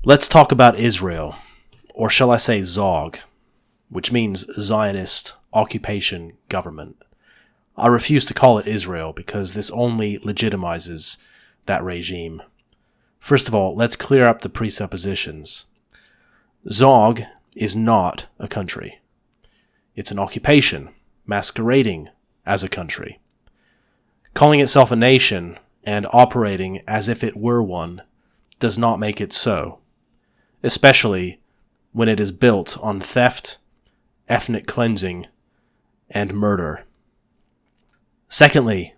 Let's talk about Israel, or shall I say Zog, which means Zionist Occupation Government. I refuse to call it Israel because this only legitimizes that regime. First of all, let's clear up the presuppositions. Zog is not a country. It's an occupation, masquerading as a country. Calling itself a nation and operating as if it were one does not make it so, especially when it is built on theft, ethnic cleansing, and murder. Secondly,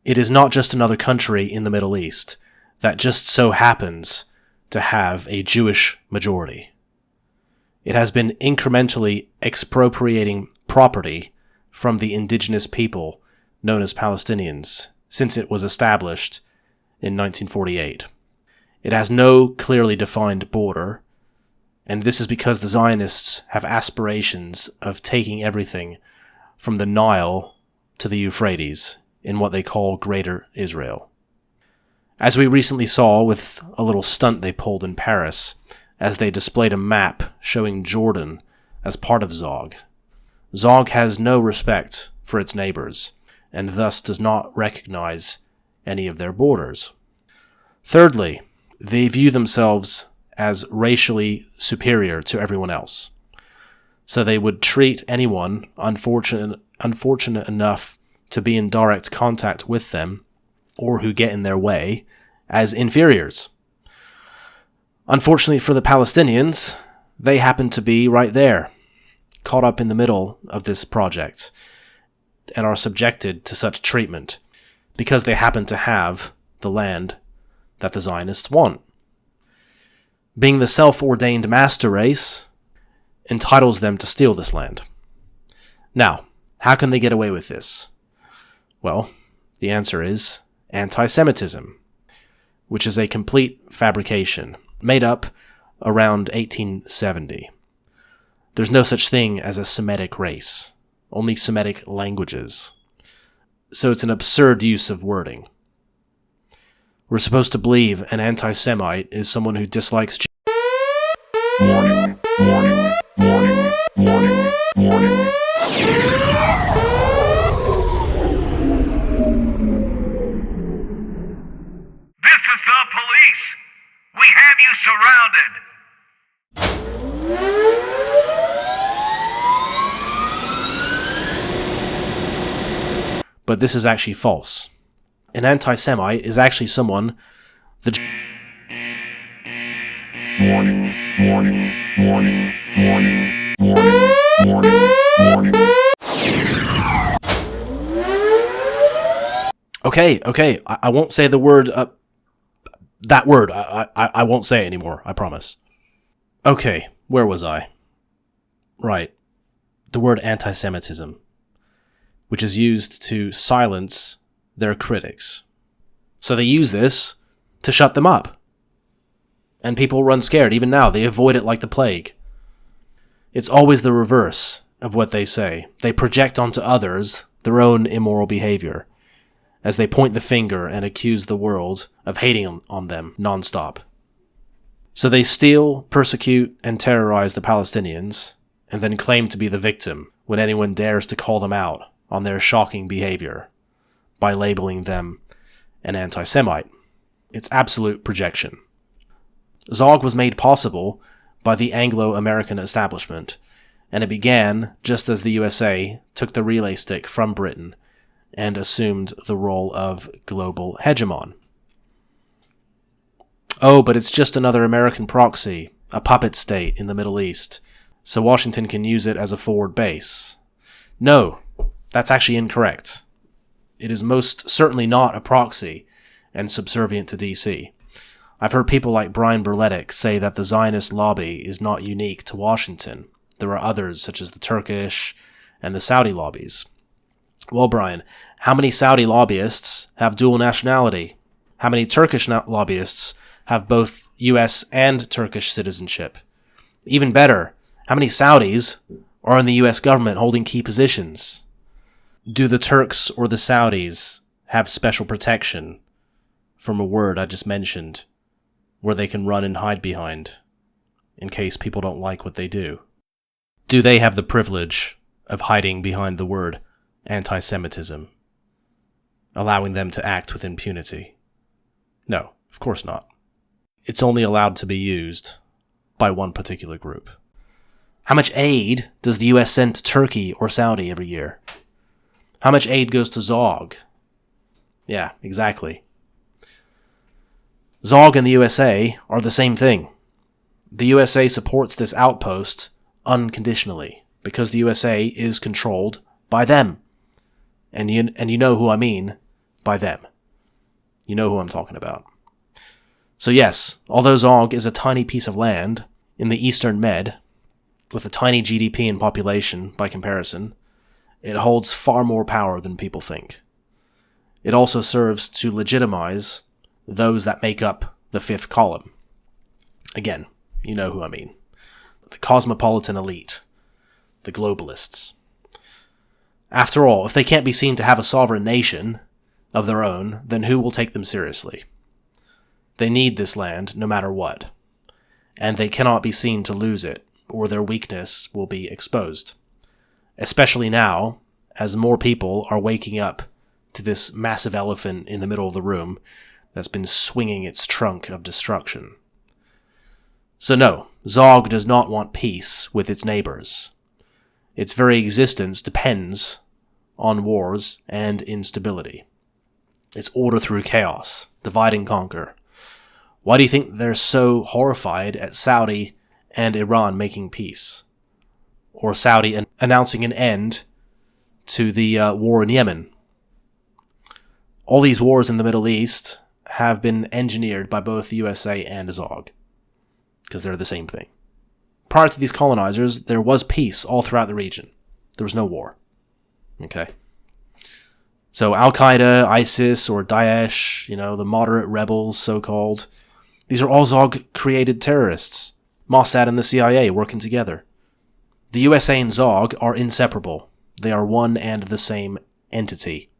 it is not just another country in the Middle East that just so happens to have a Jewish majority. It has been incrementally expropriating property from the indigenous people known as Palestinians since it was established in 1948. It has no clearly defined border, and this is because the Zionists have aspirations of taking everything from the Nile to the Euphrates in what they call Greater Israel. As we recently saw with a little stunt they pulled in Paris, as they displayed a map showing Jordan as part of Zog. Zog has no respect for its neighbors, and thus does not recognize any of their borders. Thirdly, they view themselves as racially superior to everyone else. So they would treat anyone unfortunate enough to be in direct contact with them, or who get in their way, as inferiors. Unfortunately for the Palestinians, they happen to be right there, caught up in the middle of this project, and are subjected to such treatment, because they happen to have the land that the Zionists want. Being the self-ordained master race entitles them to steal this land. Now, how can they get away with this? Well, the answer is anti-Semitism, which is a complete fabrication, made up around 1870. There's no such thing as a Semitic race, only Semitic languages. So it's an absurd use of wording. We're supposed to believe an anti-Semite is someone who dislikes Warning, warning, warning, warning, warning. This is the police. We have you surrounded. But this is actually false. An anti-Semite is actually someone Warning, warning, warning, warning, warning, warning, warning. Okay, I won't say the word, that word, I won't say it anymore, I promise. Okay, where was I? Right, the word anti-Semitism, which is used to silence their critics. So they use this to shut them up. And people run scared. Even now, they avoid it like the plague. It's always the reverse of what they say. They project onto others their own immoral behavior, as they point the finger and accuse the world of hating on them nonstop. So they steal, persecute, and terrorize the Palestinians, and then claim to be the victim when anyone dares to call them out on their shocking behavior by labeling them an anti-Semite. It's absolute projection. Zog was made possible by the Anglo-American establishment, and it began just as the USA took the relay stick from Britain and assumed the role of global hegemon. Oh, but it's just another American proxy, a puppet state in the Middle East, so Washington can use it as a forward base. No, that's actually incorrect. It is most certainly not a proxy and subservient to DC. I've heard people like Brian Berletic say that the Zionist lobby is not unique to Washington. There are others, such as the Turkish and the Saudi lobbies. Well, Brian, how many Saudi lobbyists have dual nationality? How many Turkish lobbyists have both US and Turkish citizenship? Even better, how many Saudis are in the US government holding key positions? Do the Turks or the Saudis have special protection from a word I just mentioned where they can run and hide behind, in case people don't like what they do? Do they have the privilege of hiding behind the word anti-Semitism, allowing them to act with impunity? No, of course not. It's only allowed to be used by one particular group. How much aid does the US send to Turkey or Saudi every year? How much aid goes to Zog? Yeah, exactly. Zog and the USA are the same thing. The USA supports this outpost unconditionally because the USA is controlled by them. And you know who I mean by them. You know who I'm talking about. So yes, although Zog is a tiny piece of land in the Eastern Med, with a tiny GDP and population by comparison, it holds far more power than people think. It also serves to legitimize those that make up the fifth column. Again, you know who I mean. The cosmopolitan elite. The globalists. After all, if they can't be seen to have a sovereign nation of their own, then who will take them seriously? They need this land no matter what, and they cannot be seen to lose it, or their weakness will be exposed. Especially now, as more people are waking up to this massive elephant in the middle of the room that's been swinging its trunk of destruction. So no, Zog does not want peace with its neighbors. Its very existence depends on wars and instability. It's order through chaos, divide and conquer. Why do you think they're so horrified at Saudi and Iran making peace? Or Saudi announcing an end to the war in Yemen? All these wars in the Middle East have been engineered by both the USA and Zog, because they're the same thing. Prior to these colonizers, there was peace all throughout the region. There was no war. Okay? So Al-Qaeda, ISIS, or Daesh, the moderate rebels, so-called, these are all Zog-created terrorists. Mossad and the CIA working together. The USA and Zog are inseparable. They are one and the same entity.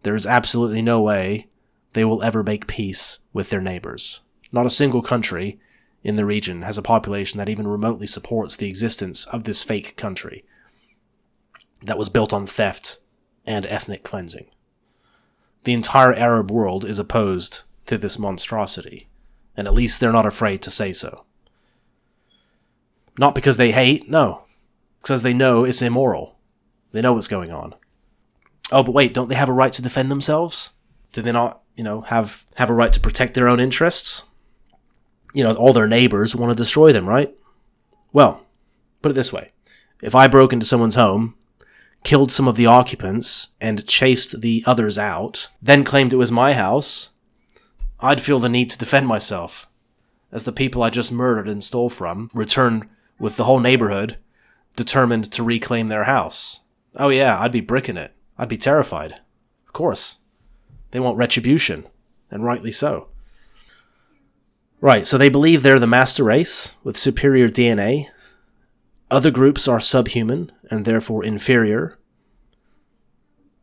There is absolutely no way they will ever make peace with their neighbors. Not a single country in the region has a population that even remotely supports the existence of this fake country that was built on theft and ethnic cleansing. The entire Arab world is opposed to this monstrosity, and at least they're not afraid to say so. Not because they hate, no. Because they know it's immoral. They know what's going on. Oh, but wait, don't they have a right to defend themselves? Do they not, have a right to protect their own interests? All their neighbors want to destroy them, right? Well, put it this way. If I broke into someone's home, killed some of the occupants, and chased the others out, then claimed it was my house, I'd feel the need to defend myself, as the people I just murdered and stole from return with the whole neighborhood determined to reclaim their house. Oh yeah, I'd be bricking it. I'd be terrified. Of course. They want retribution, and rightly so. Right, so they believe they're the master race with superior DNA. Other groups are subhuman and therefore inferior.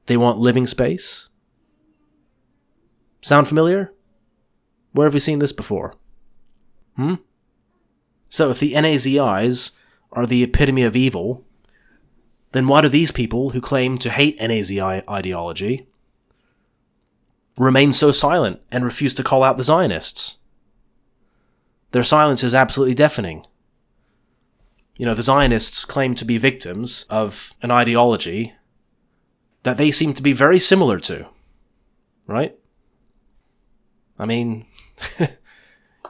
They want living space. Sound familiar? Where have we seen this before? So if the NAZIs are the epitome of evil, then why do these people who claim to hate NAZI ideology remain so silent and refuse to call out the Zionists? Their silence is absolutely deafening. The Zionists claim to be victims of an ideology that they seem to be very similar to, right? I mean,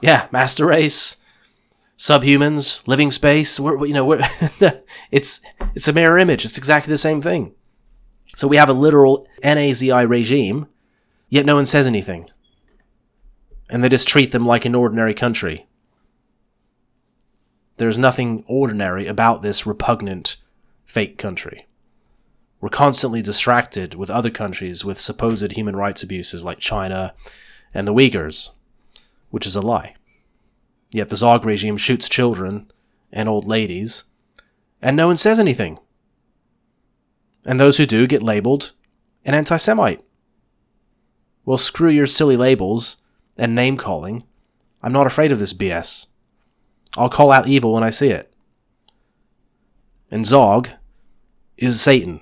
yeah, master race, subhumans, living space, it's a mirror image. It's exactly the same thing. So we have a literal NAZI regime, yet no one says anything. And they just treat them like an ordinary country. There's nothing ordinary about this repugnant fake country. We're constantly distracted with other countries with supposed human rights abuses like China and the Uyghurs, which is a lie. Yet the Zog regime shoots children and old ladies, and no one says anything. And those who do get labeled an anti-Semite. Well, screw your silly labels and name-calling. I'm not afraid of this BS. I'll call out evil when I see it. And Zog is Satan.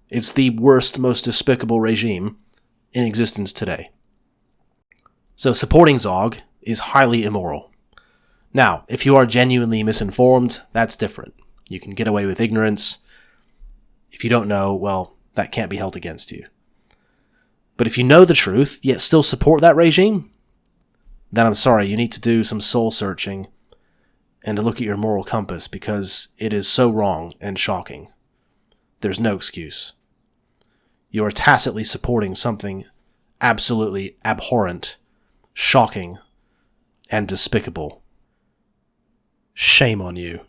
It's the worst, most despicable regime in existence today. So supporting Zog is highly immoral. Now, if you are genuinely misinformed, that's different. You can get away with ignorance. If you don't know, well, that can't be held against you. But if you know the truth, yet still support that regime, then I'm sorry, you need to do some soul searching and to look at your moral compass, because it is so wrong and shocking. There's no excuse. You are tacitly supporting something absolutely abhorrent, shocking, and despicable. Shame on you.